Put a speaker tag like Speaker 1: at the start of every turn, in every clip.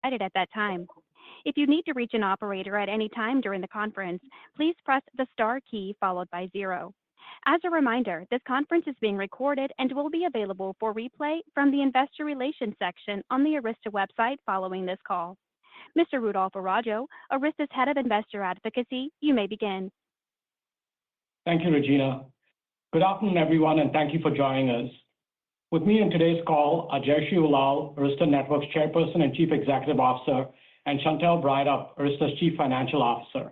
Speaker 1: provided at that time. If you need to reach an operator at any time during the conference, please press the star key followed by 0. As a reminder, this conference is being recorded and will be available for replay from the Investor Relations section on the Arista website following this call. Mr. Rudolph Araujo, Arista's Head of Investor Advocacy, you may begin.
Speaker 2: Thank you, Regina. Good afternoon, everyone, and thank you for joining us. With me in today's call are Jayshree Ullal, Arista Networks Chairperson and Chief Executive Officer, and Chantelle Breithaupt, Arista's Chief Financial Officer.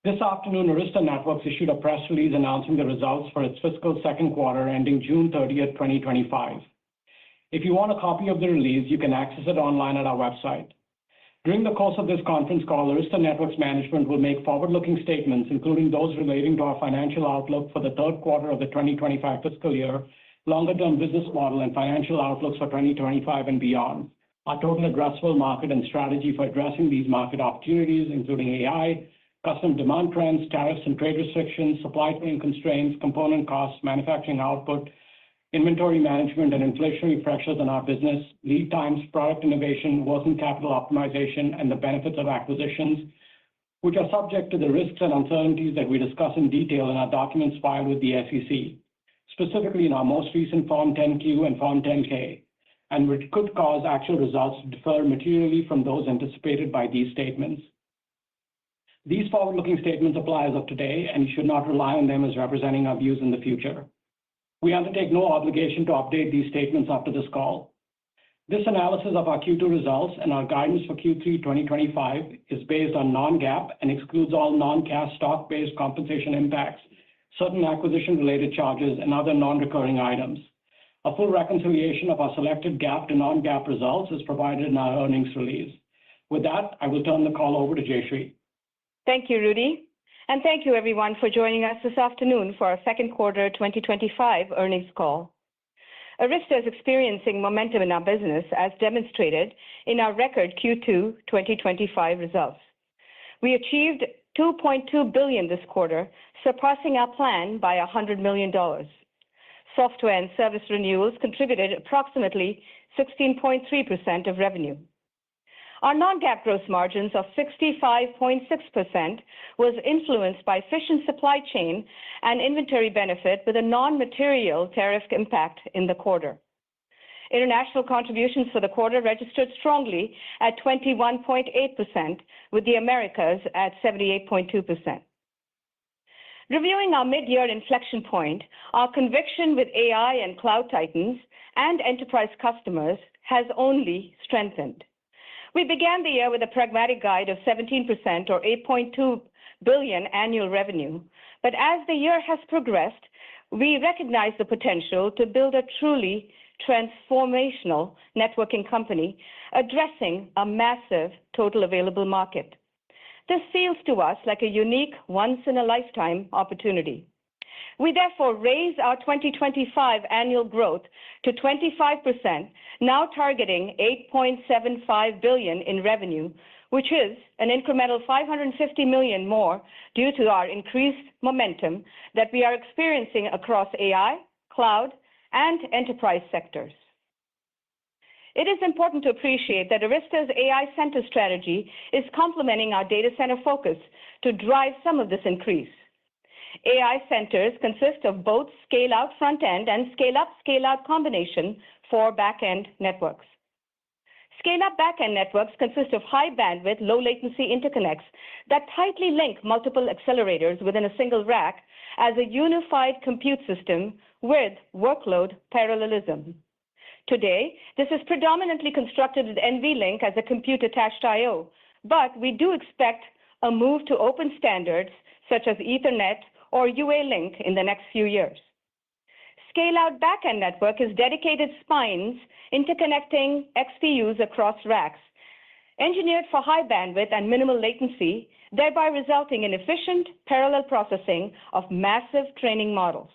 Speaker 2: This afternoon, Arista Networks issued a press release announcing the results for its fiscal second quarter ending June 30th, 2025. If you want a copy of the release, you can access it online at our website. During the course of this conference call, Arista Networks management will make forward-looking statements, including those relating to our financial outlook for the third quarter of the 2025 fiscal year, longer-term business model, and financial outlooks for 2025 and beyond, our total addressable market and strategy for addressing these market opportunities, including AI, customer demand trends, tariffs and trade restrictions, supply chain constraints, component costs, manufacturing output, inventory management, and inflationary pressures on our business, lead times, product innovation, working capital optimization, and the benefits of acquisitions, which are subject to the risks and uncertainties that we discuss in detail in our documents filed with the SEC, specifically in our most recent Form 10-Q and Form 10-K, and which could cause actual results to differ materially from those anticipated by these statements. These forward-looking statements apply as of today, and you should not rely on them as representing our views in the future. We undertake no obligation to update these statements after this call. This analysis of our Q2 results and our guidance for Q3 2025 is based on non-GAAP and excludes all non-cash stock-based compensation impacts, certain acquisition-related charges, and other non-recurring items. A full reconciliation of our selected GAAP to non-GAAP results is provided in our earnings release. With that, I will turn the call over to Jayshree.
Speaker 3: Thank you, Rudy. And thank you, everyone, for joining us this afternoon for our second quarter 2025 earnings call. Arista is experiencing momentum in our business, as demonstrated in our record Q2 2025 results. We achieved $2.2 billion this quarter, surpassing our plan by $100 million. Software and service renewals contributed approximately 16.3% of revenue. Our non-GAAP gross margins of 65.6% was influenced by efficient supply chain and inventory benefit with a non-material tariff impact in the quarter. International contributions for the quarter registered strongly at 21.8%, with the Americas at 78.2%. Reviewing our mid-year inflection point, our conviction with AI and cloud titans and enterprise customers has only strengthened. We began the year with a pragmatic guide of 17% or $8.2 billion annual revenue, but as the year has progressed, we recognize the potential to build a truly transformational networking company addressing a massive total available market. This feels to us like a unique once-in-a-lifetime opportunity. We therefore raise our 2025 annual growth to 25%, now targeting $8.75 billion in revenue, which is an incremental $550 million more due to our increased momentum that we are experiencing across AI, cloud, and enterprise sectors. It is important to appreciate that Arista's AI center strategy is complementing our data center focus to drive some of this increase. AI centers consist of both scale-out front-end and scale-up, scale-out combination for back-end networks. Scale-up back-end networks consist of high-bandwidth, low-latency interconnects that tightly link multiple accelerators within a single rack as a unified compute system with workload parallelism. Today, this is predominantly constructed with NVLink as a compute-attached I/O, but we do expect a move to open standards such as Ethernet or UA-Link in the next few years. Scale-out backend network is dedicated spines interconnecting XPUs across racks, engineered for high bandwidth and minimal latency, thereby resulting in efficient parallel processing of massive training models.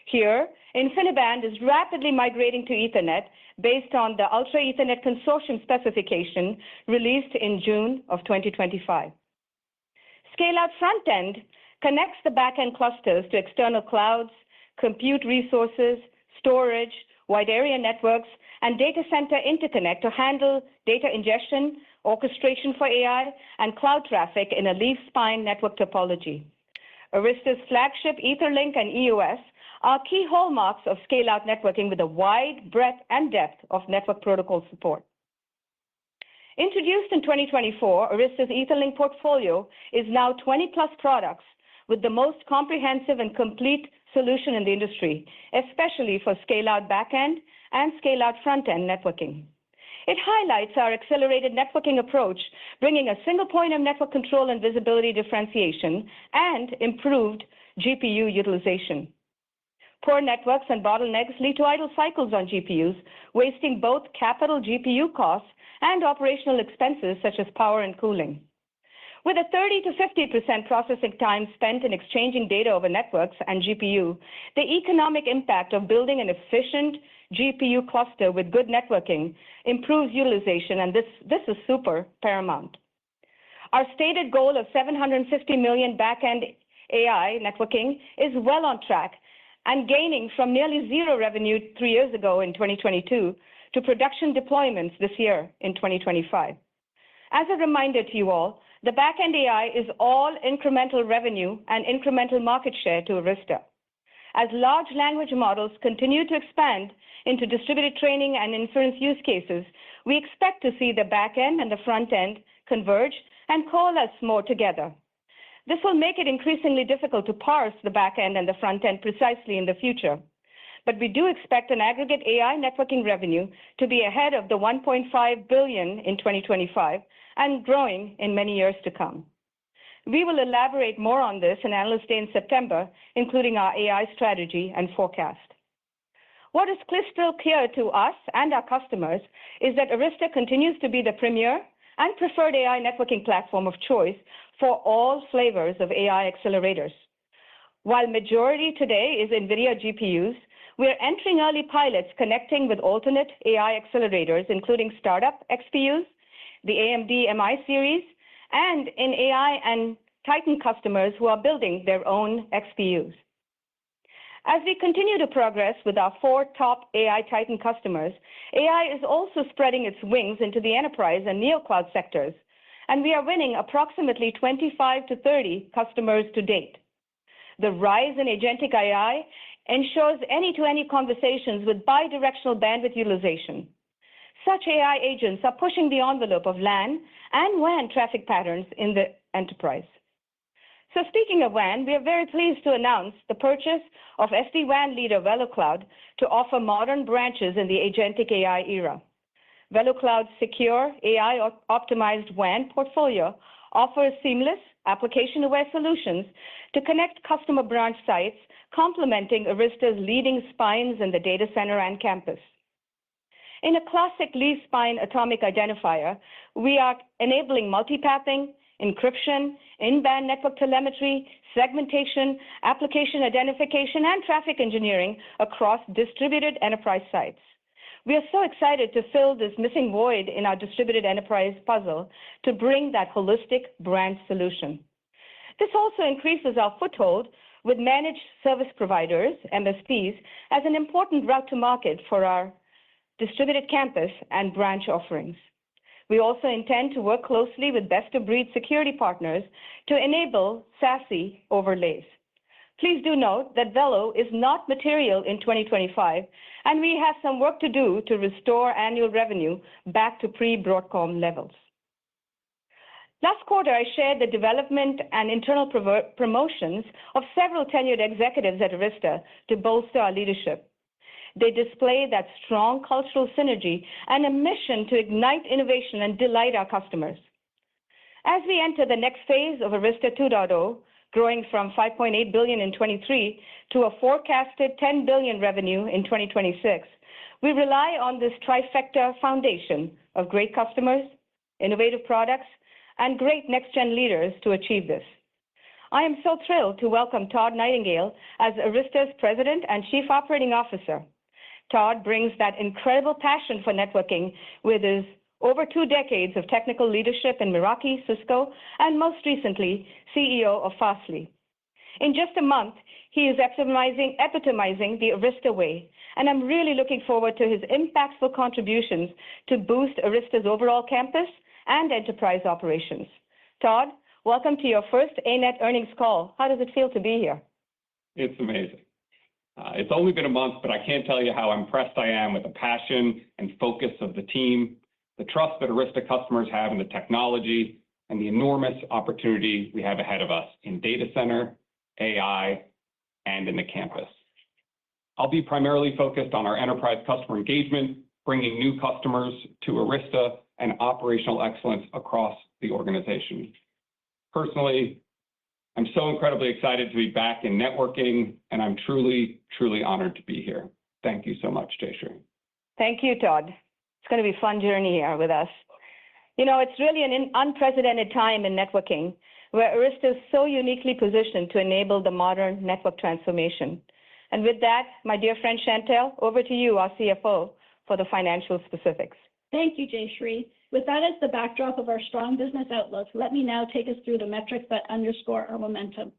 Speaker 3: Here, InfiniBand is rapidly migrating to Ethernet based on the Ultra Ethernet Consortium specification released in June of 2025. Scale-out front-end connects the back-end clusters to external clouds, compute resources, storage, wide area networks, and data center interconnect to handle data ingestion, orchestration for AI, and cloud traffic in a leaf-spine network topology. Arista's flagship Etherlink and EOS are key hallmarks of scale-out networking with a wide breadth and depth of network protocol support. Introduced in 2024, Arista's Etherlink portfolio is now 20-plus products with the most comprehensive and complete solution in the industry, especially for scale-out backend and scale-out front-end networking. It highlights our accelerated networking approach, bringing a single point of network control and visibility differentiation and improved GPU utilization. Poor networks and bottlenecks lead to idle cycles on GPUs, wasting both capital GPU costs and operational expenses such as power and cooling. With a 30 to 50% processing time spent in exchanging data over networks and GPU, the economic impact of building an efficient GPU cluster with good networking improves utilization, and this is super paramount. Our stated goal of $750 million back-end AI networking is well on track and gaining from nearly zero revenue 3 years ago in 2022 to production deployments this year in 2025. As a reminder to you all, the back-end AI is all incremental revenue and incremental market share to Arista. As large language models continue to expand into distributed training and inference use cases, we expect to see the back-end and the front-end converge and coalesce more together. This will make it increasingly difficult to parse the back-end and the front-end precisely in the future. But we do expect an aggregate AI networking revenue to be ahead of the $1.5 billion in 2025 and growing in many years to come. We will elaborate more on this in Analyst Day in September, including our AI strategy and forecast. What is crystal clear to us and our customers is that Arista continues to be the premier and preferred AI networking platform of choice for all flavors of AI accelerators. While majority today is NVIDIA GPUs, we are entering early pilots connecting with alternate AI accelerators, including startup XPUs, the AMD MI series, and in AI and Titan customers who are building their own XPUs. As we continue to progress with our 4 top AI Titan customers, AI is also spreading its wings into the enterprise and neocloud sectors, and we are winning approximately 25 to 30 customers to date. The rise in agentic AI ensures any-to-any conversations with bidirectional bandwidth utilization. Such AI agents are pushing the envelope of LAN and WAN traffic patterns in the enterprise. So speaking of WAN, we are very pleased to announce the purchase of SD-WAN leader VeloCloud to offer modern branches in the agentic AI era. VeloCloud's secure AI-optimized WAN portfolio offers seamless application-aware solutions to connect customer branch sites, complementing Arista's leading spines in the data center and campus. In a classic leaf-spine atomic identifier, we are enabling multipathing, encryption, in-band network telemetry, segmentation, application identification, and traffic engineering across distributed enterprise sites. We are so excited to fill this missing void in our distributed enterprise puzzle to bring that holistic branch solution. This also increases our foothold with managed service providers, MSPs, as an important route to market for our distributed campus and branch offerings. We also intend to work closely with best-of-breed security partners to enable SASE overlays. Please do note that Velo is not material in 2025, and we have some work to do to restore annual revenue back to pre-Broadcom levels. Last quarter, I shared the development and internal promotions of several tenured executives at Arista to bolster our leadership. They display that strong cultural synergy and a mission to ignite innovation and delight our customers. As we enter the next phase of Arista 2.0, growing from $5.8 billion in 23 to a forecasted $10 billion revenue in 2026, we rely on this trifecta foundation of great customers, innovative products, and great next-gen leaders to achieve this. I am so thrilled to welcome Todd Nightingale as Arista's President and Chief Operating Officer. Todd brings that incredible passion for networking with his over 2 decades of technical leadership in Meraki, Cisco, and most recently, CEO of Fastly. In just a month, He is epitomizing the Arista way, and I'm really looking forward to his impactful contributions to boost Arista's overall campus and enterprise operations. Todd, welcome to your first ANET earnings call. How does it feel to be here?
Speaker 4: It's amazing. It's only been a month, but I can't tell you how impressed I am with the passion and focus of the team, the trust that Arista customers have in the technology, and the enormous opportunity we have ahead of us in data center, AI, and in the campus. I'll be primarily focused on our enterprise customer engagement, bringing new customers to Arista, and operational excellence across the organization. Personally, I'm so incredibly excited to be back in networking, and I'm truly, truly honored to be here. Thank you so much, Jayshree.
Speaker 3: Thank you, Todd. It's going to be a fun journey here with us. You know, it's really an unprecedented time in networking, where Arista is so uniquely positioned to enable the modern network transformation. And with that, my dear friend Chantelle, over to you, our CFO, for the financial specifics.
Speaker 5: Thank you, Jayshree. With that as the backdrop of our strong business outlook, let me now take us through the metrics that underscore our momentum.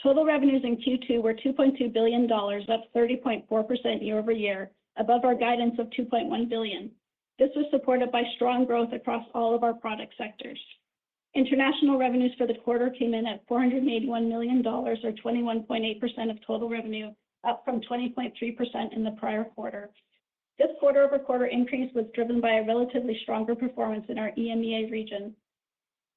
Speaker 5: Total revenues in Q2 were $2.2 billion, up 30.4% year over year, above our guidance of $2.1 billion. This was supported by strong growth across all of our product sectors. International revenues for the quarter came in at $481 million, or 21.8% of total revenue, up from 20.3% in the prior quarter. This quarter-over-quarter increase was driven by a relatively stronger performance in our EMEA region.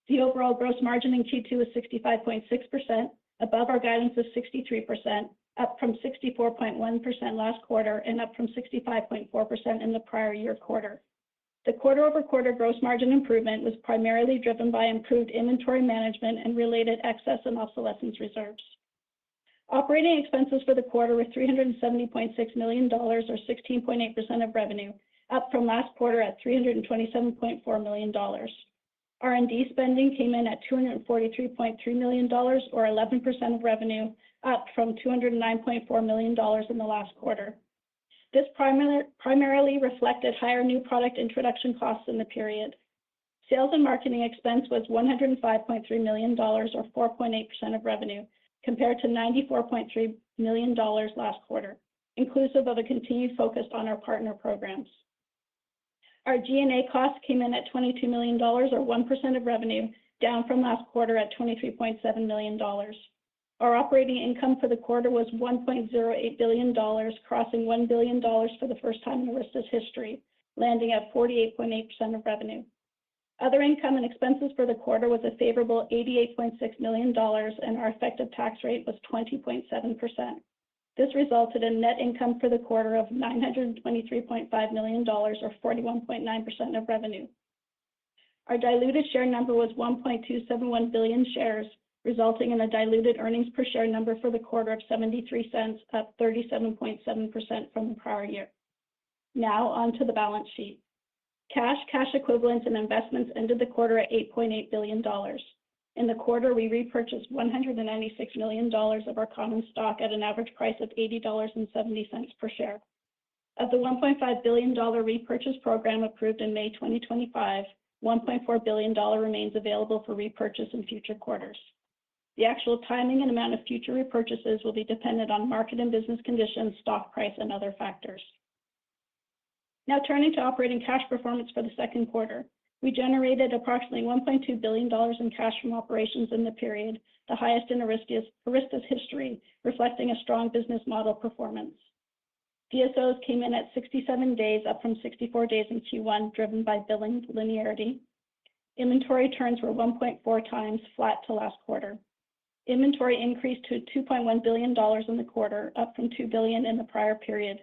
Speaker 5: The overall gross margin in Q2 was 65.6%, above our guidance of 63%, up from 64.1% last quarter and up from 65.4% in the prior year quarter. The quarter-over-quarter gross margin improvement was primarily driven by improved inventory management and related excess and obsolescence reserves. Operating expenses for the quarter were $370.6 million, or 16.8% of revenue, up from last quarter at $327.4 million. R&D spending came in at $243.3 million, or 11% of revenue, up from $209.4 million in the last quarter. This primarily reflected higher new product introduction costs in the period. Sales and marketing expense was $105.3 million, or 4.8% of revenue, compared to $94.3 million last quarter, inclusive of a continued focus on our partner programs. Our G&A costs came in at $22 million, or 1% of revenue, down from last quarter at $23.7 million. Our operating income for the quarter was $1.08 billion, crossing $1 billion for the first time in Arista's history, landing at 48.8% of revenue. Other income and expenses for the quarter was a favorable $88.6 million, and our effective tax rate was 20.7%. This resulted in net income for the quarter of $923.5 million, or 41.9% of revenue. Our diluted share number was 1.271 billion shares, resulting in a diluted earnings per share number for the quarter of 73 cents, up 37.7% from the prior year. Now on to the balance sheet. Cash, cash equivalents, and investments ended the quarter at $8.8 billion. In the quarter, we repurchased $196 million of our common stock at an average price of $80.70 per share. Of the $1.5 billion repurchase program approved in May 2025, $1.4 billion remains available for repurchase in future quarters. The actual timing and amount of future repurchases will be dependent on market and business conditions, stock price, and other factors. Now turning to operating cash performance for the second quarter. We generated approximately $1.2 billion in cash from operations in the period, the highest in Arista's history, reflecting a strong business model performance. DSOs came in at 67 days, up from 64 days in Q1, driven by billing linearity. Inventory turns were 1.4 times, flat to last quarter. Inventory increased to $2.1 billion in the quarter, up from $2 billion in the prior period,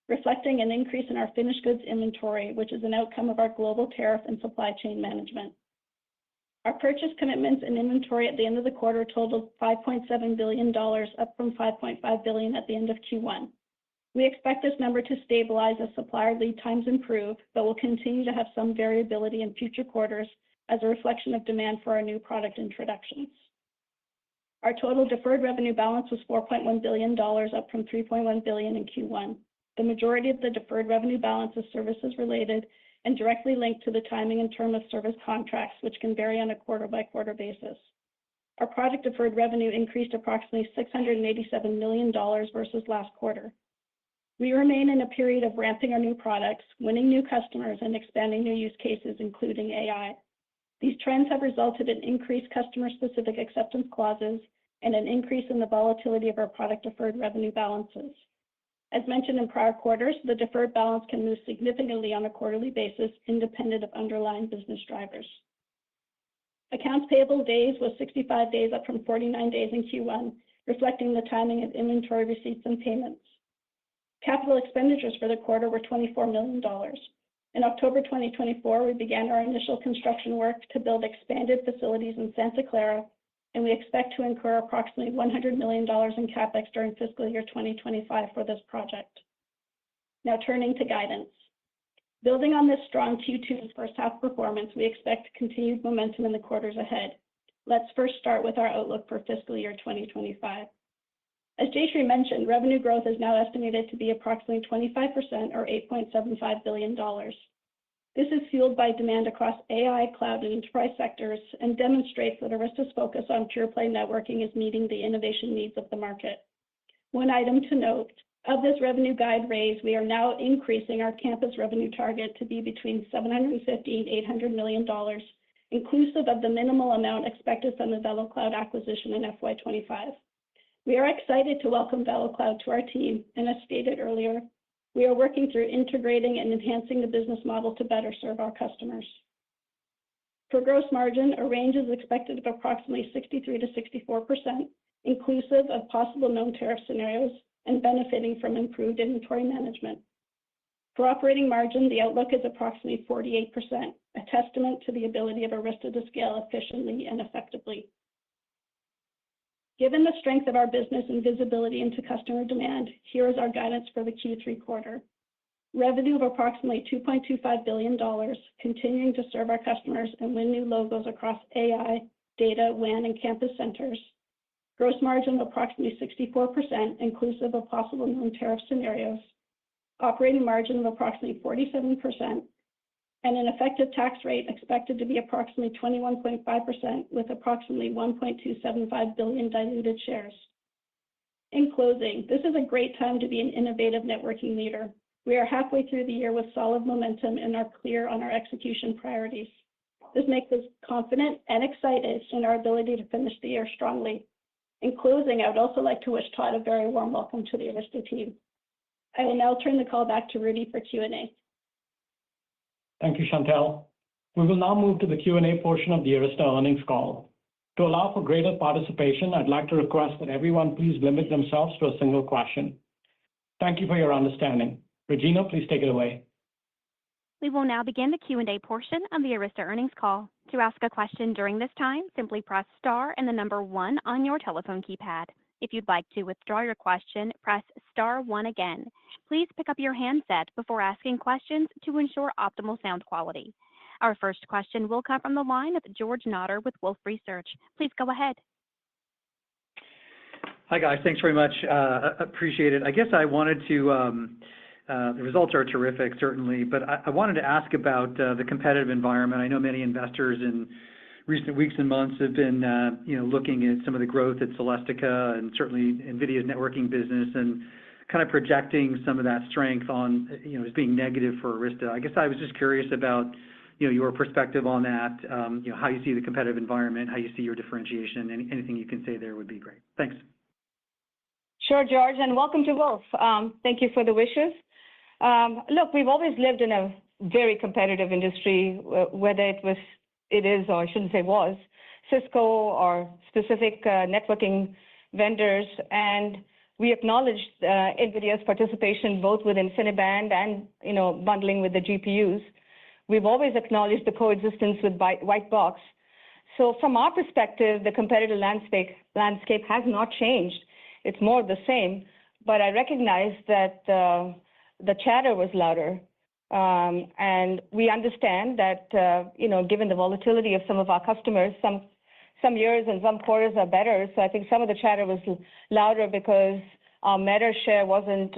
Speaker 5: reflecting an increase in our finished goods inventory, which is an outcome of our global tariff and supply chain management. Our purchase commitments and inventory at the end of the quarter totaled $5.7 billion, up from $5.5 billion at the end of Q1. We expect this number to stabilize as supplier lead times improve, but will continue to have some variability in future quarters as a reflection of demand for our new product introductions. Our total deferred revenue balance was $4.1 billion, up from $3.1 billion in Q1. The majority of the deferred revenue balance is services related and directly linked to the timing and term of service contracts, which can vary on a quarter-by-quarter basis. Our product deferred revenue increased approximately $687 million versus last quarter. We remain in a period of ramping our new products, winning new customers, and expanding new use cases, including AI. These trends have resulted in increased customer-specific acceptance clauses and an increase in the volatility of our product deferred revenue balances. As mentioned in prior quarters, the deferred balance can move significantly on a quarterly basis, independent of underlying business drivers. Accounts payable days was 65 days, up from 49 days in Q1, reflecting the timing of inventory receipts and payments. Capital expenditures for the quarter were $24 million. In October 2024, we began our initial construction work to build expanded facilities in Santa Clara, and we expect to incur approximately $100 million in CapEx during fiscal year 2025 for this project. Now turning to guidance. Building on this strong Q2 and first half performance, we expect continued momentum in the quarters ahead. Let's first start with our outlook for fiscal year 2025. As Jayshree mentioned, revenue growth is now estimated to be approximately 25% or $8.75 billion. This is fueled by demand across AI, cloud, and enterprise sectors and demonstrates that Arista's focus on pure-play networking is meeting the innovation needs of the market. One item to note, of this revenue guide raise, we are now increasing our campus revenue target to be between $750 and $800 million, inclusive of the minimal amount expected from the VeloCloud acquisition in FY25. We are excited to welcome VeloCloud to our team, and as stated earlier, we are working through integrating and enhancing the business model to better serve our customers. For gross margin, a range is expected of approximately 63 to 64%, inclusive of possible known tariff scenarios and benefiting from improved inventory management. For operating margin, the outlook is approximately 48%, a testament to the ability of Arista to scale efficiently and effectively. Given the strength of our business and visibility into customer demand, here is our guidance for the Q3 quarter. Revenue of approximately $2.25 billion, continuing to serve our customers and win new logos across AI, data, WAN, and campus centers. Gross margin of approximately 64%, inclusive of possible known tariff scenarios. Operating margin of approximately 47%, and an effective tax rate expected to be approximately 21.5% with approximately 1.275 billion diluted shares. In closing, this is a great time to be an innovative networking leader. We are halfway through the year with solid momentum and are clear on our execution priorities. This makes us confident and excited in our ability to finish the year strongly. In closing, I would also like to wish Todd a very warm welcome to the Arista team. I will now turn the call back to Rudy for Q&A.
Speaker 2: Thank you, Chantelle. We will now move to the Q&A portion of the Arista earnings call. To allow for greater participation, I'd like to request that everyone please limit themselves to a single question. Thank you for your understanding. Regina, please take it away.
Speaker 1: We will now begin the Q&A portion of the Arista earnings call. To ask a question during this time, simply press star and the number 1 on your telephone keypad. If you'd like to withdraw your question, press star 1 again. Please pick up your handset before asking questions to ensure optimal sound quality. Our first question will come from the line of George Notter with Wolfe Research. Please go ahead.
Speaker 6: Hi, guys. Thanks very much. Appreciate it. I guess I wanted to, the results are terrific, certainly, but I wanted to ask about the competitive environment. I know many investors in recent weeks and months have been, looking at some of the growth at Celestica and certainly NVIDIA's networking business and kind of projecting some of that strength on, as being negative for Arista. I guess I was just curious about, your perspective on that, how you see the competitive environment, how you see your differentiation. Anything you can say there would be great. Thanks.
Speaker 3: Sure, George, and welcome to Wolf. Thank you for the wishes. Look, we've always lived in a very competitive industry, whether it is, or I shouldn't say was, Cisco or specific networking vendors, and we acknowledge NVIDIA's participation both with InfiniBand and bundling with the GPUs. We've always acknowledged the coexistence with white box. So from our perspective, the competitive landscape has not changed. It's more the same, but I recognize that the chatter was louder. And we understand that, given the volatility of some of our customers, some years and some quarters are better. So I think some of the chatter was louder because our meta share wasn't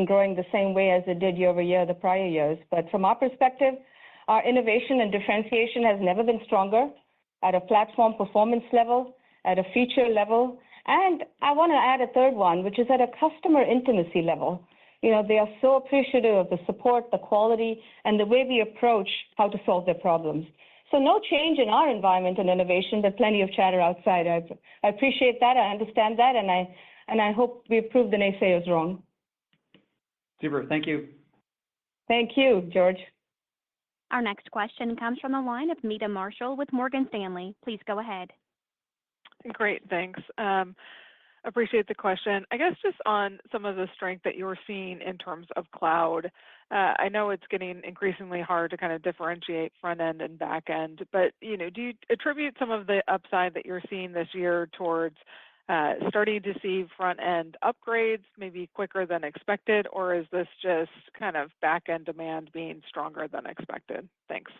Speaker 3: growing the same way as it did year over year the prior years. But from our perspective, our innovation and differentiation has never been stronger at a platform performance level, at a feature level, and I want to add a third one, which is at a customer intimacy level. You know, they are so appreciative of the support, the quality, and the way we approach how to solve their problems. So no change in our environment and innovation, but plenty of chatter outside. I appreciate that, I understand that, and I hope we've proved the naysayers wrong.
Speaker 6: Super, thank you.
Speaker 3: Thank you, George.
Speaker 1: Our next question comes from the line of Meta Marshall with Morgan Stanley. Please go ahead.
Speaker 7: Great, thanks. Appreciate the question. I guess just on some of the strength that you're seeing in terms of cloud, I know it's getting increasingly hard to kind of differentiate front end and back end, but do you attribute some of the upside that you're seeing this year towards starting to see front end upgrades maybe quicker than expected, or is this just kind of back end demand being stronger than expected? Thanks.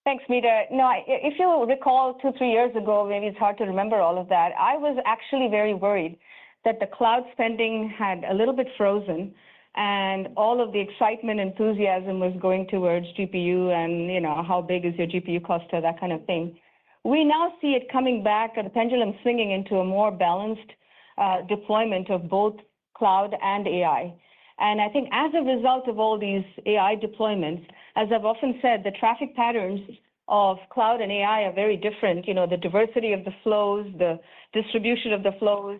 Speaker 3: Thanks, Meta. No, if you recall 2-3 years ago, maybe it's hard to remember all of that, I was actually very worried that the cloud spending had a little bit frozen and all of the excitement, enthusiasm was going towards GPU and, how big is your GPU cluster, that kind of thing. We now see it coming back, the pendulum swinging into a more balanced deployment of both cloud and AI. And I think as a result of all these AI deployments, as I've often said, the traffic patterns of cloud and AI are very different. The diversity of the flows, the distribution of the flows,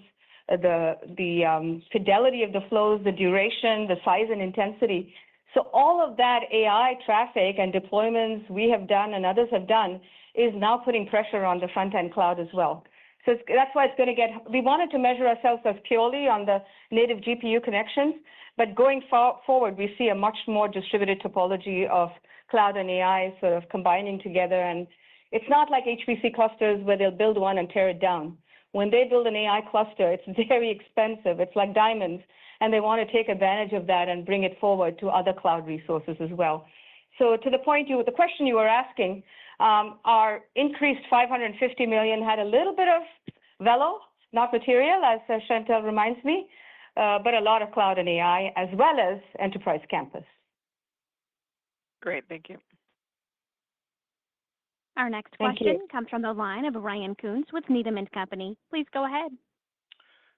Speaker 3: the fidelity of the flows, the duration, the size and intensity. So all of that AI traffic and deployments we have done and others have done is now putting pressure on the front-end cloud as well. So that's why it's going to we wanted to measure ourselves as purely on the native GPU connections, but going forward, we see a much more distributed topology of cloud and AI sort of combining together. And it's not like HPC clusters where they'll build one and tear it down. When they build an AI cluster, it's very expensive. It's like diamonds, and they want to take advantage of that and bring it forward to other cloud resources as well. So to the point, the question you were asking, our increased $550 million had a little bit of Velo, not material, as Chantel reminds me, but a lot of cloud and AI, as well as enterprise campus.
Speaker 7: Great, thank you.
Speaker 1: Our next question comes from the line of Ryan Koontz with Needham & Company. Please go ahead.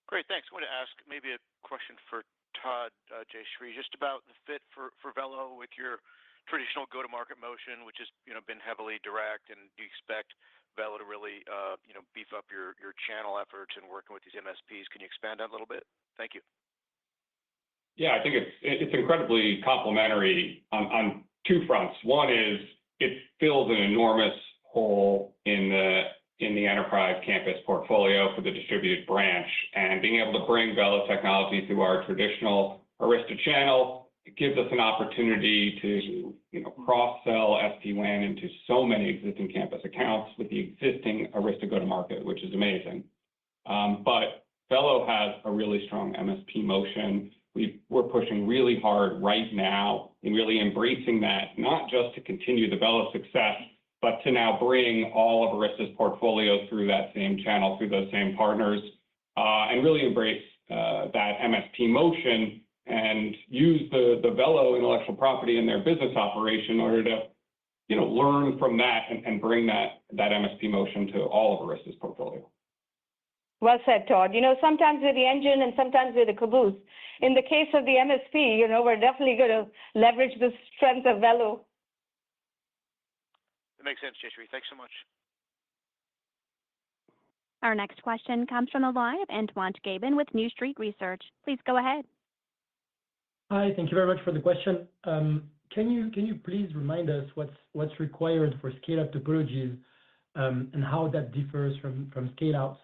Speaker 8: Great, thanks. I want to ask maybe a question for Todd, Jayshree, just about the fit for Velo with your traditional go-to-market motion, which has been heavily direct, and do you expect Velo to really beef up your channel efforts and working with these MSPs? Can you expand on that a little bit? Thank you.
Speaker 4: Yeah, I think it's incredibly complementary on two fronts. One is it fills an enormous hole in the enterprise campus portfolio for the distributed branch, and being able to bring Velo technology through our traditional Arista channel, it gives us an opportunity to cross-sell SD-WAN into so many existing campus accounts with the existing Arista go-to-market, which is amazing. But Velo has a really strong MSP motion. We're pushing really hard right now in really embracing that, not just to continue the Velo success, but to now bring all of Arista's portfolio through that same channel, through those same partners, and really embrace that MSP motion and use the Velo intellectual property in their business operation in order to learn from that and bring that MSP motion to all of Arista's portfolio.
Speaker 3: Well said, Todd. Sometimes we're the engine and sometimes we're the caboose. In the case of the MSP, we're definitely going to leverage the strength of Velo.
Speaker 8: That makes sense, Jayshree. Thanks so much.
Speaker 1: Our next question comes from the line of Antoine Gabin with New Street Research. Please go ahead.
Speaker 9: Hi, thank you very much for the question. Can you please remind us what's required for scale-up topologies and how that differs from scale-outs?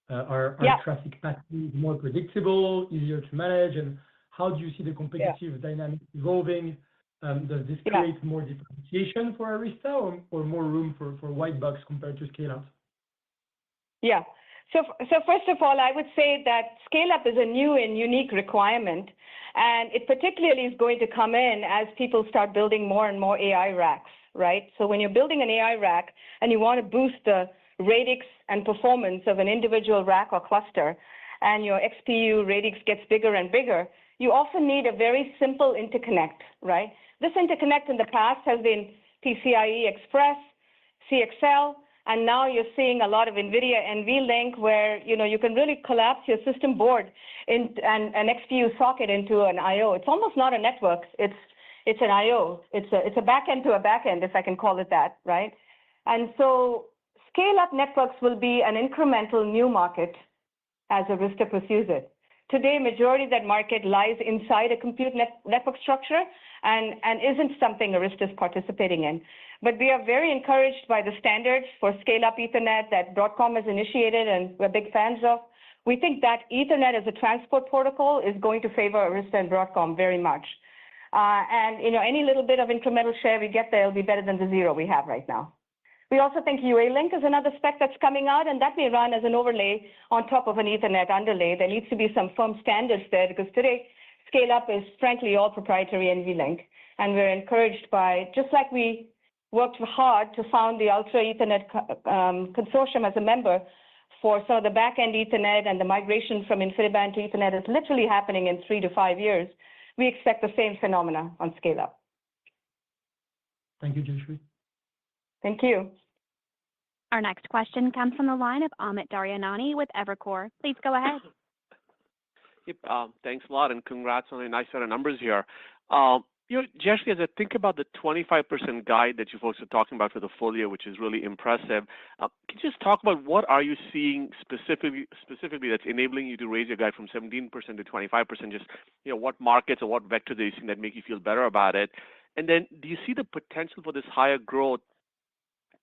Speaker 9: Are traffic patterns more predictable, easier to manage, and how do you see the competitive dynamic evolving? Does this create more differentiation for Arista or more room for white box compared to scale-out?
Speaker 3: Yeah. So first of all, I would say that scale-up is a new and unique requirement, and it particularly is going to come in as people start building more and more AI racks, right? So when you're building an AI rack and you want to boost the radix and performance of an individual rack or cluster, and your XPU radix gets bigger and bigger, you often need a very simple interconnect, right? This interconnect in the past has been PCIe Express, CXL, And now you're seeing a lot of NVIDIA NVLink where, you can really collapse your system board in an XPU socket into an I/O. It's almost not a network. It's an I/O. It's a backend to a backend, if I can call it that, right? And so scale-up networks will be an incremental new market as Arista pursues it. Today, majority of that market lies inside a compute network structure and isn't something Arista is participating in. But we are very encouraged by the standards for scale-up Ethernet that Broadcom has initiated and we're big fans of. We think that Ethernet as a transport protocol is going to favor Arista and Broadcom very much. And any little bit of incremental share we get there will be better than the zero we have right now. We also think UA-Link is another spec that's coming out, and that may run as an overlay on top of an Ethernet underlay. There needs to be some firm standards there because today, scale-up is frankly all proprietary NVLink. And we're encouraged by, just like we worked hard to found the Ultra Ethernet Consortium as a member for some of the back-end Ethernet and the migration from InfiniBand to Ethernet is literally happening in 3 to 5 years. We expect the same phenomena on scale-up.
Speaker 9: Thank you, Jayshree.
Speaker 3: Thank you.
Speaker 1: Our next question comes from the line of Amit Daryanani with Evercore. Please go ahead.
Speaker 10: Yep, thanks a lot, and congrats on a nice set of numbers here. Jayshree, as I think about the 25% guide that you folks are talking about for the full year, which is really impressive, can you just talk about what are you seeing specifically that's enabling you to raise your guide from 17% to 25%? Just, what markets or what vectors are you seeing that make you feel better about it? And then do you see the potential for this higher growth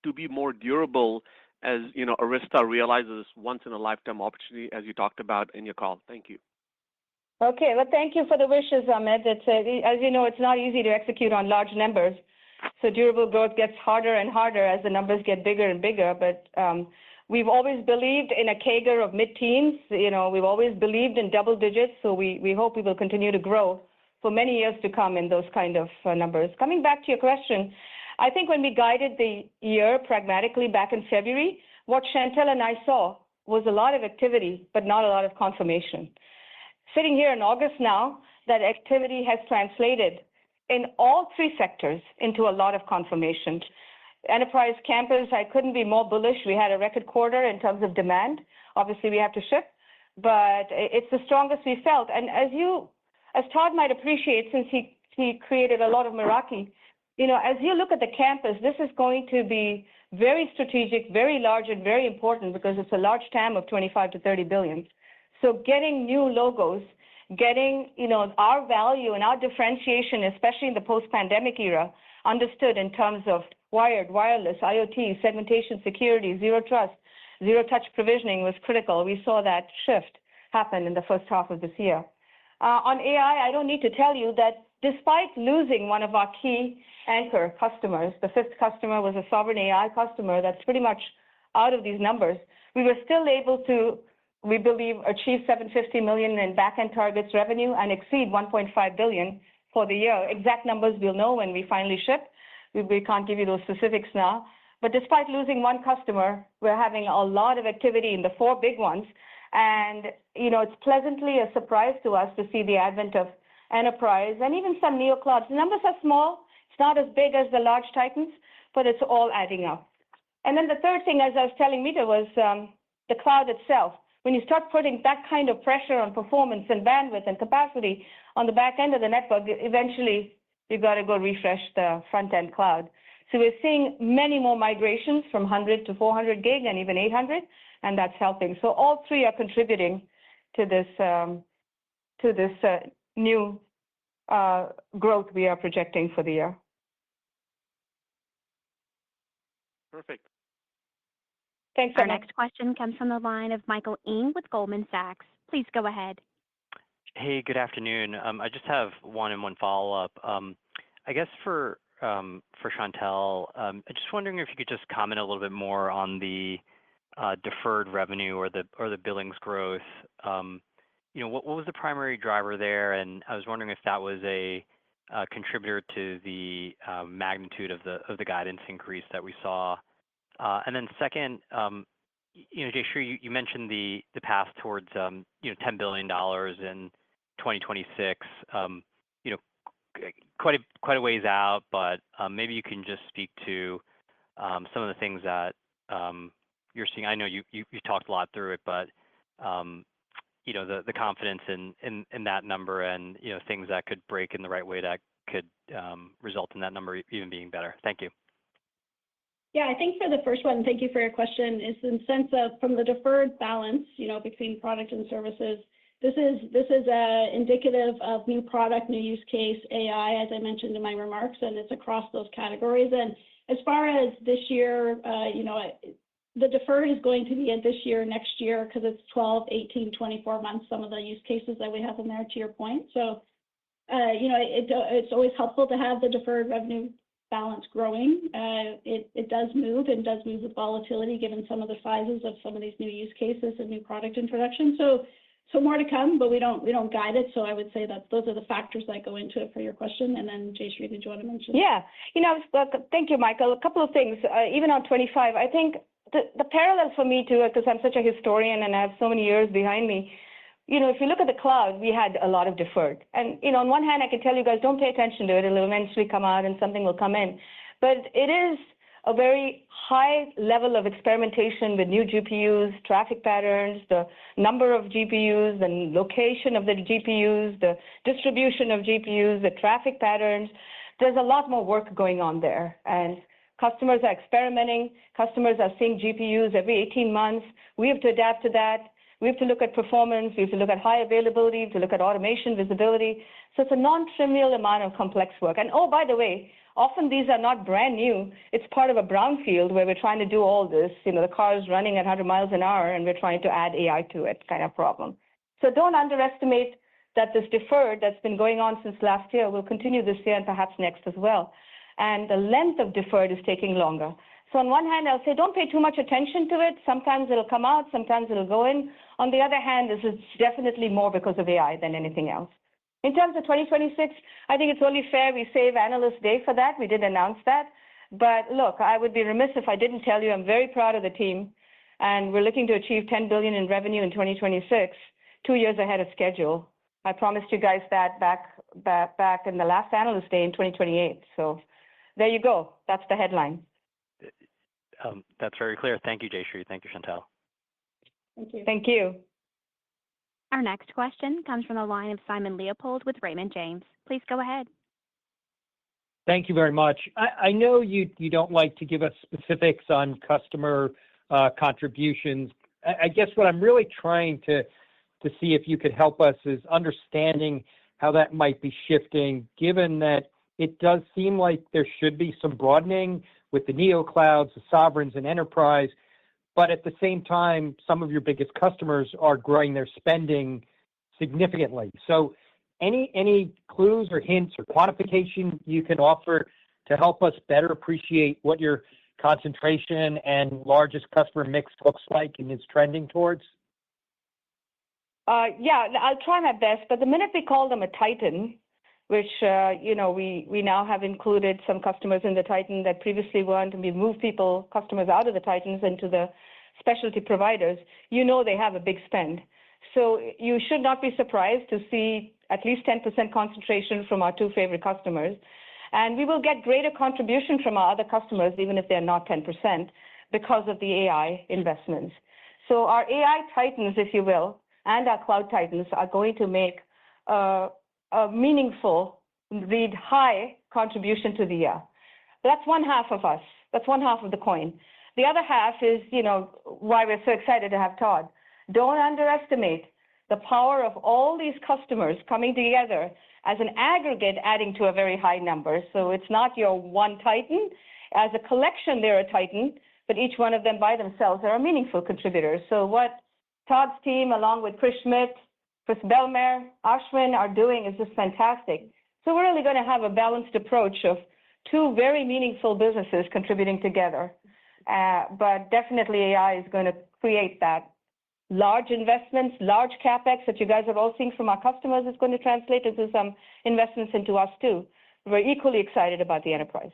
Speaker 10: to be more durable as, Arista realizes once-in-a-lifetime opportunity, as you talked about in your call? Thank you.
Speaker 3: Okay, well, thank you for the wishes, Amit. As you know, it's not easy to execute on large numbers. So durable growth gets harder and harder as the numbers get bigger and bigger. But we've always believed in a CAGR of mid-teens. We've always believed in double digits. So we hope we will continue to grow for many years to come in those kind of numbers. Coming back to your question, I think when we guided the year pragmatically back in February, what Chantelle and I saw was a lot of activity, but not a lot of confirmation. Sitting here in August now, that activity has translated in all three sectors into a lot of confirmation. Enterprise campus, I couldn't be more bullish. We had a record quarter in terms of demand. Obviously, we have to ship, but it's the strongest we felt. And as Todd might appreciate, since he created a lot of Meraki, as you look at the campus, this is going to be very strategic, very large, and very important because it's a large TAM of 25 to 30 billion. So getting new logos, getting our value and our differentiation, especially in the post-pandemic era, understood in terms of wired, wireless, IoT, segmentation, security, zero trust, zero touch provisioning was critical. We saw that shift happen in the first half of this year. On AI, I don't need to tell you that despite losing one of our key anchor customers, the fifth customer was a sovereign AI customer that's pretty much out of these numbers, we were still able to, we believe, achieve $750 million in back-end targets revenue and exceed $1.5 billion for the year. Exact numbers we'll know when we finally ship. We can't give you those specifics now. But despite losing one customer, we're having a lot of activity in the four big ones. And, it's pleasantly a surprise to us to see the advent of enterprise and even some neoclouds. The numbers are small. It's not as big as the large titans, but it's all adding up. And then the third thing, as I was telling Mita, was the cloud itself. When you start putting that kind of pressure on performance and bandwidth and capacity on the back end of the network, eventually you've got to go refresh the front-end cloud. So we're seeing many more migrations from 100 to 400 gig and even 800, and that's helping. So all three are contributing to this new growth we are projecting for the year.
Speaker 10: Perfect.
Speaker 3: Thanks.
Speaker 1: Our next question comes from the line of Michael Ng with Goldman Sachs. Please go ahead.
Speaker 11: Hey, good afternoon. I just have one and one follow-up. I guess for Chantelle, I'm just wondering if you could just comment a little bit more on the deferred revenue or the billings growth. What was the primary driver there? And I was wondering if that was a contributor to the magnitude of the guidance increase that we saw. And then second, Jayshree, you mentioned the path towards $10 billion in 2026. Quite a ways out, but maybe you can just speak to some of the things that you're seeing. I know you talked a lot through it, but the confidence in that number and things that could break in the right way that could result in that number even being better. Thank you.
Speaker 5: Yeah, I think for the first one, thank you for your question, is in the sense of from the deferred balance, between product and services. This is indicative of new product, new use case, AI, as I mentioned in my remarks, and it's across those categories. And as far as this year, the deferred is going to be this year, next year, because it's 12, 18, 24 months, some of the use cases that we have in there, to your point. So, it's always helpful to have the deferred revenue balance growing. It does move and does move with volatility given some of the sizes of some of these new use cases and new product introductions. So more to come, but we don't guide it. So I would say that those are the factors that go into it for your question. And then Jayshree, did you want to mention?
Speaker 3: Yeah, thank you, Michael. A couple of things. Even on 25, I think the parallel for me too, because I'm such a historian and I have so many years behind me. If you look at the cloud, we had a lot of deferred. And, on one hand, I can tell you guys, don't pay attention to it. It'll eventually come out and something will come in. But it is a very high level of experimentation with new GPUs, traffic patterns, the number of GPUs, the location of the GPUs, the distribution of GPUs, the traffic patterns. There's a lot more work going on there. And customers are experimenting. Customers are seeing GPUs every 18 months. We have to adapt to that. We have to look at performance. We have to look at high availability. We have to look at automation, visibility. So it's a non-trivial amount of complex work. And oh, by the way, often these are not brand new. It's part of a brownfield where we're trying to do all this. The car is running at 100 miles an hour and we're trying to add AI to it kind of problem. So don't underestimate that this deferred that's been going on since last year will continue this year and perhaps next as well. And the length of deferred is taking longer. So on one hand, I'll say don't pay too much attention to it. Sometimes it'll come out, sometimes it'll go in. On the other hand, this is definitely more because of AI than anything else. In terms of 2026, I think it's only fair we save Analyst Day for that. We did announce that. But look, I would be remiss if I didn't tell you I'm very proud of the team, and we're looking to achieve $10 billion in revenue in 2026, 2 years ahead of schedule. I promised you guys that back in the last Analyst Day in 2028. So there you go. That's the headline.
Speaker 11: That's very clear. Thank you, Jayshree. Thank you, Chantelle.
Speaker 5: Thank you.
Speaker 3: Thank you.
Speaker 1: Our next question comes from the line of Simon Leopold with Raymond James. Please go ahead.
Speaker 12: Thank you very much. I know you don't like to give us specifics on customer contributions. I guess what I'm really trying to see if you could help us is understanding how that might be shifting, given that it does seem like there should be some broadening with the neoclouds, the sovereigns, and enterprise. But at the same time, some of your biggest customers are growing their spending significantly. So any clues or hints or quantification you can offer to help us better appreciate what your concentration and largest customer mix looks like and is trending towards?
Speaker 3: Yeah, I'll try my best. But the minute we call them a Titan, which, we now have included some customers in the Titan that previously weren't, and we moved customers out of the Titans into the specialty providers, they have a big spend. So you should not be surprised to see at least 10% concentration from our two favorite customers. And we will get greater contribution from our other customers, even if they're not 10%, because of the AI investments. So our AI Titans, if you will, and our Cloud Titans are going to make a meaningful, high contribution to the year. That's one half of us. That's one half of the coin. The other half is, why we're so excited to have Todd. Don't underestimate the power of all these customers coming together as an aggregate, adding to a very high number. So it's not your one Titan. As a collection, they're a Titan, but each one of them by themselves are a meaningful contributor. So what Todd's team, along with Chris Schmidt, Chris Belmer, Ashwin are doing is just fantastic. So we're really going to have a balanced approach of two very meaningful businesses contributing together. But definitely AI is going to create that. Large investments, large CapEx that you guys are all seeing from our customers is going to translate into some investments into us too. We're equally excited about the enterprise.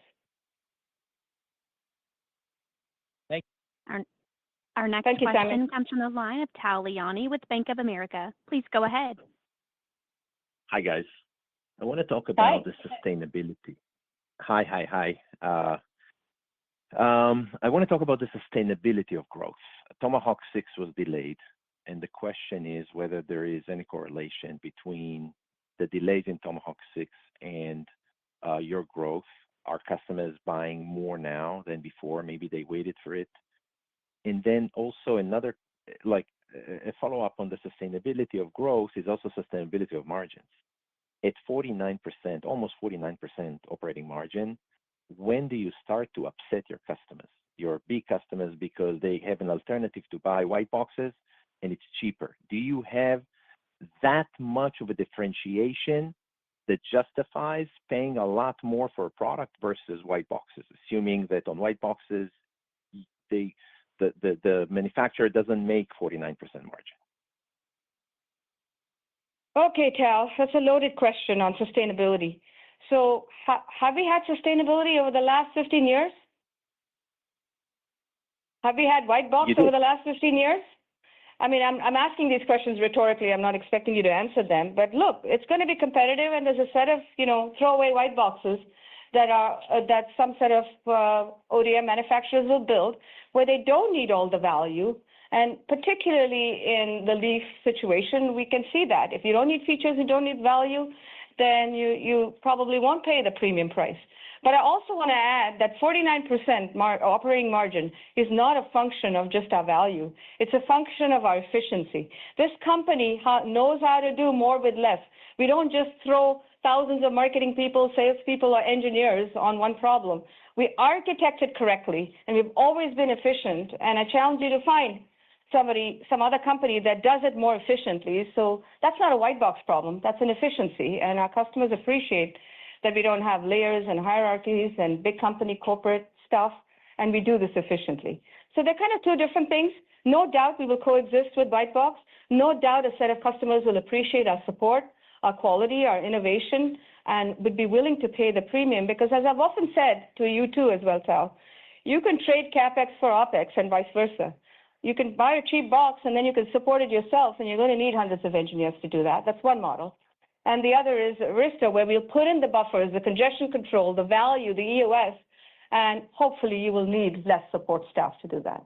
Speaker 12: Thank you.
Speaker 1: Our next question comes from the line of Tal Liani with Bank of America. Please go ahead.
Speaker 13: Hi, guys. I want to talk about the sustainability. Hi. I want to talk about the sustainability of growth. Tomahawk 6 was delayed, and the question is whether there is any correlation between the delays in Tomahawk 6 and your growth. Are customers buying more now than before? Maybe they waited for it. And then also another, like a follow-up on the sustainability of growth is also sustainability of margins. At 49%, almost 49% operating margin, when do you start to upset your customers, your big customers, because they have an alternative to buy white boxes and it's cheaper? Do you have that much of a differentiation that justifies paying a lot more for a product versus white boxes, assuming that on white boxes, the manufacturer doesn't make 49% margin?
Speaker 3: Okay, Tal, that's a loaded question on sustainability. So have we had sustainability over the last 15 years? Have we had white box over the last 15 years? I mean, I'm asking these questions rhetorically. I'm not expecting you to answer them. But look, it's going to be competitive, and there's a set of, throwaway white boxes that some set of ODM manufacturers will build where they don't need all the value. And particularly in the leaf situation, we can see that. If you don't need features, you don't need value, then you probably won't pay the premium price. But I also want to add that 49% operating margin is not a function of just our value. It's a function of our efficiency. This company knows how to do more with less. We don't just throw thousands of marketing people, salespeople, or engineers on one problem. We architect it correctly, and we've always been efficient. And I challenge you to find some other company that does it more efficiently. So that's not a white box problem. That's an efficiency. And our customers appreciate that we don't have layers and hierarchies and big company corporate stuff, and we do this efficiently. So they're kind of two different things. No doubt we will coexist with white box. No doubt a set of customers will appreciate our support, our quality, our innovation, and would be willing to pay the premium because, as I've often said to you too as well, Tal, you can trade CapEx for OpEx and vice versa. You can buy a cheap box and then you can support it yourself, and you're going to need hundreds of engineers to do that. That's one model. And the other is Arista, where we'll put in the buffers, the congestion control, the value, the EOS, and hopefully you will need less support staff to do that.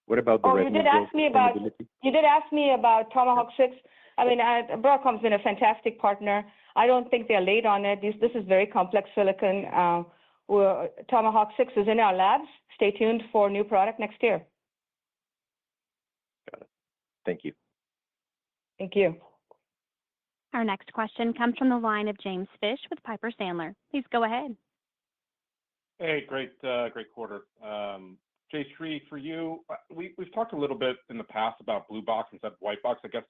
Speaker 13: What about the
Speaker 3: you did ask me about Tomahawk 6. I mean, Broadcom's been a fantastic partner. I don't think they're late on it. This is very complex silicon. Tomahawk 6 is in our labs. Stay tuned for new product next year.
Speaker 13: Got it. Thank you.
Speaker 3: Thank you.
Speaker 1: Our next question comes from the line of James Fish with Piper Sandler. Please go ahead.
Speaker 14: Hey, great quarter. Jayshree, for you, we've talked a little bit in the past about blue box instead of white box. I guess,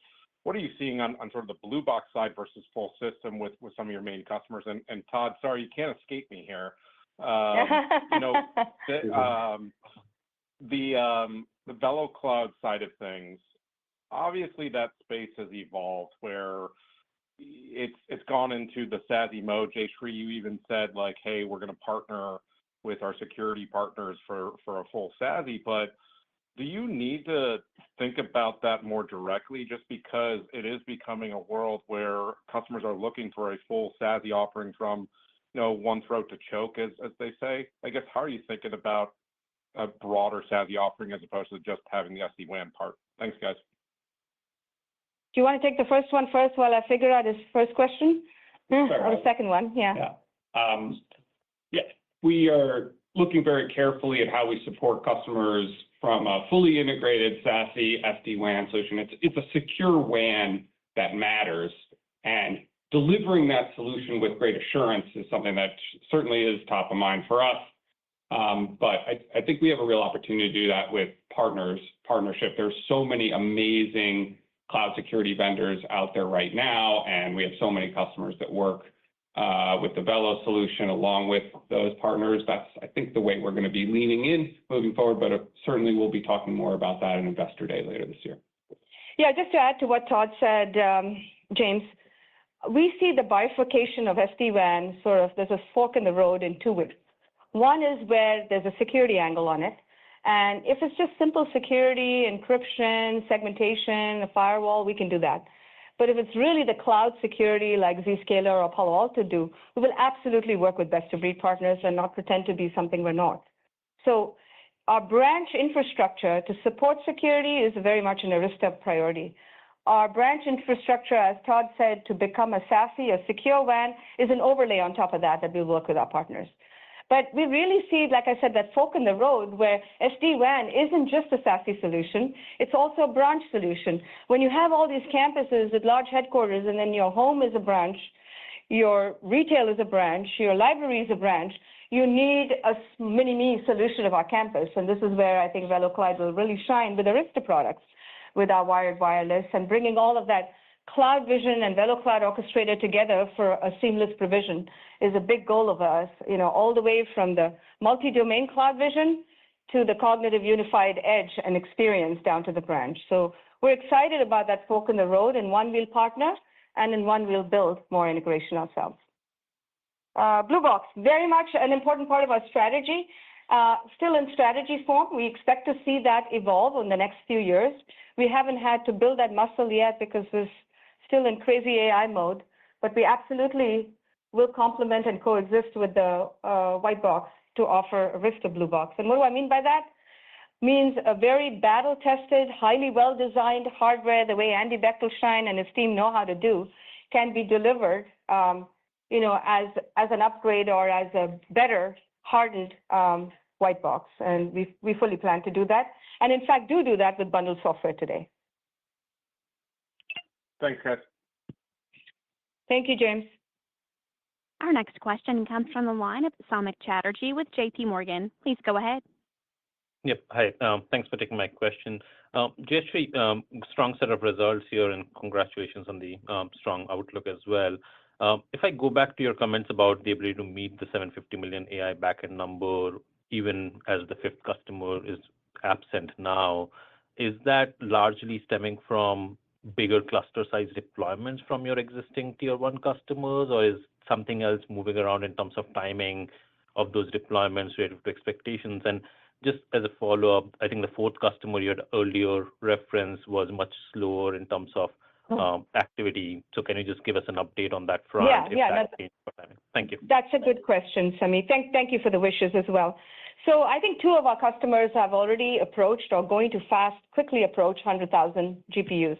Speaker 14: what are you seeing on sort of the blue box side versus full system with some of your main customers? And Todd, sorry, you can't escape me here. The VeloCloud side of things, obviously that space has evolved where it's gone into the SASE mode. Jayshree, you even said like, hey, we're going to partner with our security partners for a full SASE, but do you need to think about that more directly just because it is becoming a world where customers are looking for a full SASE offering from, one throat to choke, as they say? I guess, how are you thinking about a broader SASE offering as opposed to just having the SD-WAN part? Thanks, guys.
Speaker 3: Do you want to take the first one first while I figure out his first question?
Speaker 4: Sure.
Speaker 3: Or the second one? Yeah.
Speaker 4: We are looking very carefully at how we support customers from a fully integrated SASE SD-WAN solution. It's a secure WAN that matters, and delivering that solution with great assurance is something that certainly is top of mind for us. But I think we have a real opportunity to do that with partnership. There's so many amazing cloud security vendors out there right now, and we have so many customers that work with the Velo solution along with those partners. That's, I think, the way we're going to be leaning in moving forward, but certainly we'll be talking more about that in Investor Day later this year.
Speaker 3: Yeah, just to add to what Todd said, James, we see the bifurcation of SD-WAN there's a fork in the road in two ways. One is where there's a security angle on it. And if it's just simple security, encryption, segmentation, a firewall, we can do that. But if it's really the cloud security like Zscaler or Palo Alto do, we will absolutely work with best-of-breed partners and not pretend to be something we're not. So our branch infrastructure to support security is very much an Arista priority. Our branch infrastructure, as Todd said, to become a SASE, a secure WAN, is an overlay on top of that we'll work with our partners. But we really see, like I said, that fork in the road where SD-WAN isn't just a SASE solution, it's also a branch solution. When you have all these campuses with large headquarters and then your home is a branch, your retail is a branch, your library is a branch, you need a mini-me solution of our campus. And this is where I think VeloCloud will really shine with Arista products, with our wired wireless, and bringing all of that Cloud Vision and VeloCloud Orchestrator together for a seamless provision is a big goal of ours, all the way from the multi-domain Cloud Vision to the cognitive unified edge and experience down to the branch. So we're excited about that fork in the road. In one, we'll partner, and in one, we'll build more integration ourselves. Blue Box, very much an important part of our strategy. Still in strategy form, we expect to see that evolve in the next few years. We haven't had to build that muscle yet because we're still in crazy AI mode, but we absolutely will complement and coexist with the white box to offer Arista Blue Box. And what do I mean by that? Means a very battle-tested, highly well-designed hardware, the way Andy Bechtolsheim and his team know how to do, can be delivered, as an upgrade or as a better hardened white box. And we fully plan to do that. And in fact, do that with bundled software today.
Speaker 14: Thanks, guys.
Speaker 3: Thank you, James.
Speaker 1: Our next question comes from the line of Samik Chatterjee with JP Morgan. Please go ahead.
Speaker 15: Yep. Hi. Thanks for taking my question. Jayshree, strong set of results here, and congratulations on the strong outlook as well. If I go back to your comments about the ability to meet the 750 million AI backend number, even as the fifth customer is absent now, is that largely stemming from bigger cluster size deployments from your existing tier one customers, or is something else moving around in terms of timing of those deployments relative to expectations? And just as a follow-up, I think the fourth customer you had earlier referenced was much slower in terms of activity. So can you just give us an update on that front? Thank you.
Speaker 3: That's a good question, Sami. Thank you for the wishes as well. So I think two of our customers have already approached or going to quickly approach 100,000 GPUs.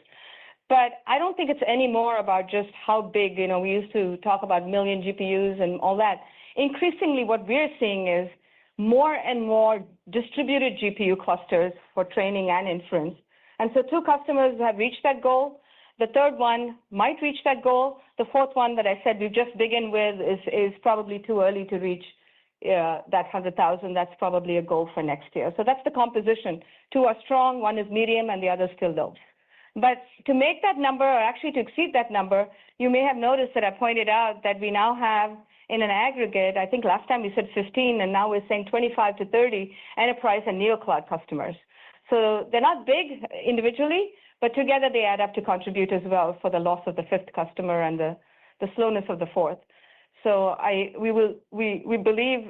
Speaker 3: But I don't think it's any more about just how big, we used to talk about million GPUs and all that. Increasingly, what we're seeing is more and more distributed GPU clusters for training and inference. And so two customers have reached that goal. The third one might reach that goal. The fourth one that I said we've just begun with is probably too early to reach that 100,000. That's probably a goal for next year. So that's the composition. Two are strong, one is medium, and the other is still low. But to make that number, or actually to exceed that number, you may have noticed that I pointed out that we now have, in an aggregate, I think last time we said 15, and now we're saying 25 to 30 enterprise and neocloud customers. So they're not big individually, but together they add up to contribute as well for the loss of the fifth customer and the slowness of the fourth. So we believe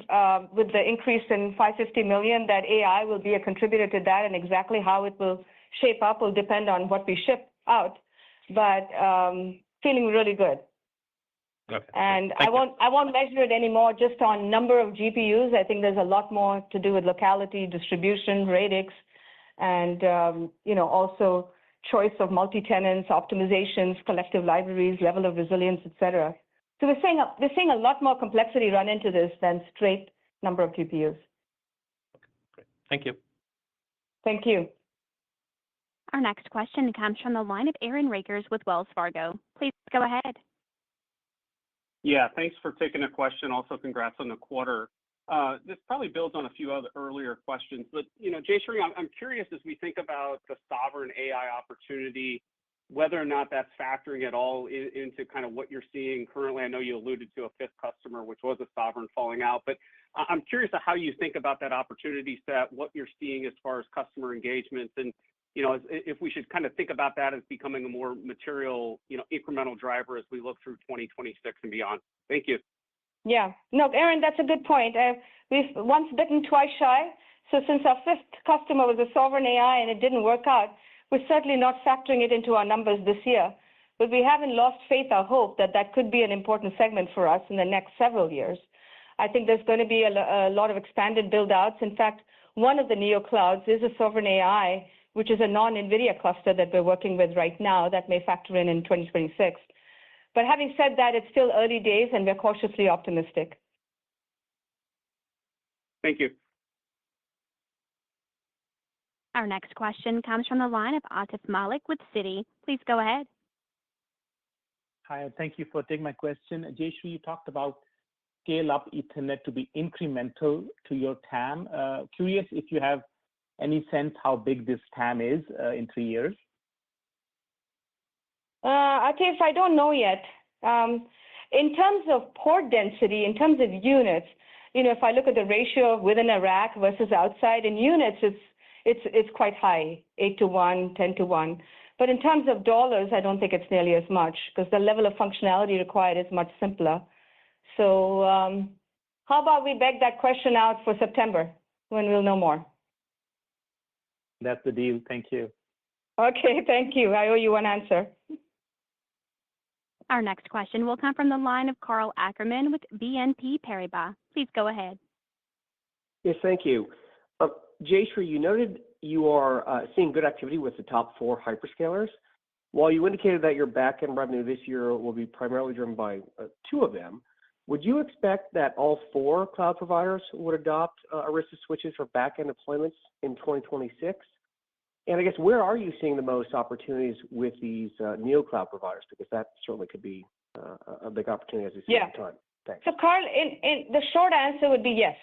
Speaker 3: with the increase in 550 million that AI will be a contributor to that, and exactly how it will shape up will depend on what we ship out. But feeling really good.
Speaker 15: Okay.
Speaker 3: And I won't measure it anymore just on number of GPUs. I think there's a lot more to do with locality, distribution, radix, and also choice of multi-tenants, optimizations, collective libraries, level of resilience, etc. So we're seeing a lot more complexity run into this than straight number of GPUs.
Speaker 15: Okay, great. Thank you.
Speaker 3: Thank you.
Speaker 1: Our next question comes from the line of Aaron Rakers with Wells Fargo. Please go ahead.
Speaker 16: Yeah, thanks for taking a question. Also, congrats on the quarter. This probably builds on a few other earlier questions, but Jayshree, I'm curious as we think about the sovereign AI opportunity, whether or not that's factoring at all into kind of what you're seeing currently. I know you alluded to a fifth customer, which was a sovereign falling out, but I'm curious how you think about that opportunity set, what you're seeing as far as customer engagements, and if we should kind of think about that as becoming a more material, incremental driver as we look through 2026 and beyond. Thank you.
Speaker 3: Yeah. No, Aaron, that's a good point. We've once bitten, twice shy. So since our fifth customer was a sovereign AI and it didn't work out, we're certainly not factoring it into our numbers this year. but we haven't lost faith or hope that that could be an important segment for us in the next several years. I think there's going to be a lot of expanded build-outs. In fact, one of the neoclouds is a sovereign AI, which is a non-NVIDIA cluster that we're working with right now that may factor in 2026. But having said that, it's still early days, and we're cautiously optimistic.
Speaker 16: Thank you.
Speaker 1: Our next question comes from the line of Atif Malik with Citi. Please go ahead.
Speaker 17: Hi, thank you for taking my question. Jayshree, you talked about scale-up Ethernet to be incremental to your TAM. Curious if you have any sense how big this TAM is in 3 years?
Speaker 3: Atif, I don't know yet. In terms of port density, in terms of units, if I look at the ratio within a rack versus outside, in units, it's quite high, 8-to-1, 10-to-1. But in terms of dollars, I don't think it's nearly as much because the level of functionality required is much simpler. So how about we beg that question out for September when we'll know more?
Speaker 17: That's the deal. Thank you.
Speaker 3: Okay, thank you. I owe you one answer.
Speaker 1: Our next question will come from the line of Karl Ackerman with BNP Paribas. Please go ahead.
Speaker 18: Yes, thank you. Jayshree, you noted you are seeing good activity with the top 4 hyperscalers. While you indicated that your back-end revenue this year will be primarily driven by 2 of them, would you expect that all 4 cloud providers would adopt Arista switches for back-end deployments in 2026? And I guess where are you seeing the most opportunities with these neo-cloud providers? Because that certainly could be a big opportunity as we see at the time. Thanks.
Speaker 3: So, Karl, in the short answer would be yes.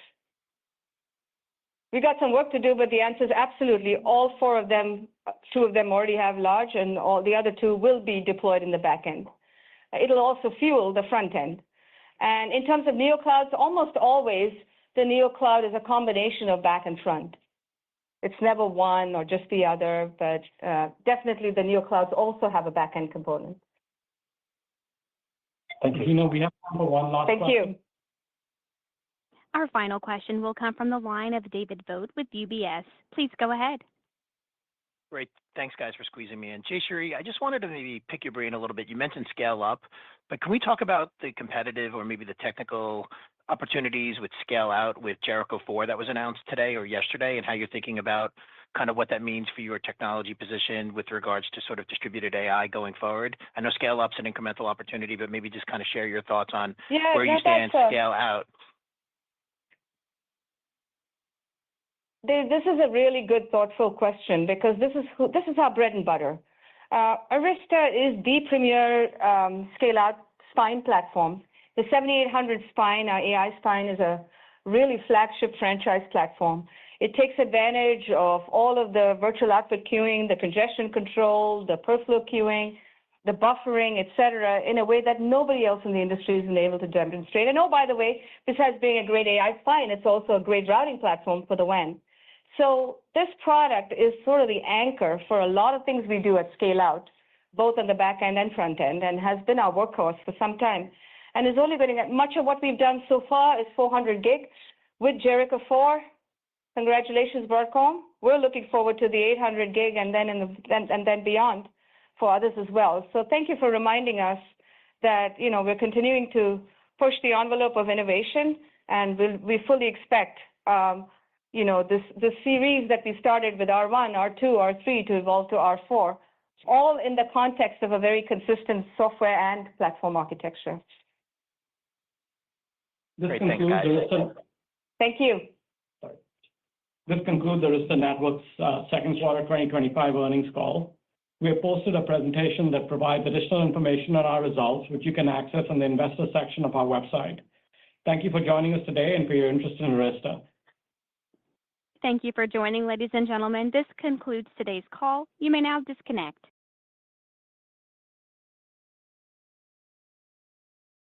Speaker 3: We got some work to do, but the answer is absolutely. All 4 of them, 2 of them already have large, and all the other 2 will be deployed in the back end. It'll also fuel the front end. And in terms of neoclouds, almost always the neocloud is a combination of back and front. It's never one or just the other, but definitely the neoclouds also have a back end component.
Speaker 2: Thank you. We have time for one last question.
Speaker 3: Thank you.
Speaker 1: Our final question will come from the line of David Vogt with UBS. Please go ahead.
Speaker 19: Great. Thanks, guys, for squeezing me in. Jayshree, I just wanted to maybe pick your brain a little bit. You mentioned scale up, but can we talk about the competitive or maybe the technical opportunities with scale out with Jericho 4 that was announced today or yesterday, and how you're thinking about kind of what that means for your technology position with regards to sort of distributed AI going forward? I know scale up's an incremental opportunity, but maybe just kind of share your thoughts on where you stand scale out.
Speaker 3: This is a really good, thoughtful question because this is our bread and butter. Arista is the premier scale-out spine platform. The 7800 spine, our AI spine, is a really flagship franchise platform. It takes advantage of all of the virtual output queuing, the congestion control, the per flow queuing, the buffering, et cetera, in a way that nobody else in the industry has been able to demonstrate. And oh, by the way, besides being a great AI spine, it's also a great routing platform for the WAN. So this product is sort of the anchor for a lot of things we do at scale out, both on the back end and front end, and has been our workhorse for some time. And is only going to get much of what we've done so far is 400 gig with Jericho 4. Congratulations, Broadcom. We're looking forward to the 800 gig and then beyond for others as well. So thank you for reminding us that we're continuing to push the envelope of innovation, and we fully expect this series that we started with R1, R2, R3 to evolve to R4, all in the context of a very consistent software and platform architecture.
Speaker 2: This concludes Arista.
Speaker 3: Thank you.
Speaker 2: This concludes Arista Networks' second quarter 2025 earnings call. We have posted a presentation that provides additional information on our results, which you can access in the investor section of our website. Thank you for joining us today and for your interest in Arista.
Speaker 1: Thank you for joining, ladies and gentlemen. This concludes today's call. You may now disconnect.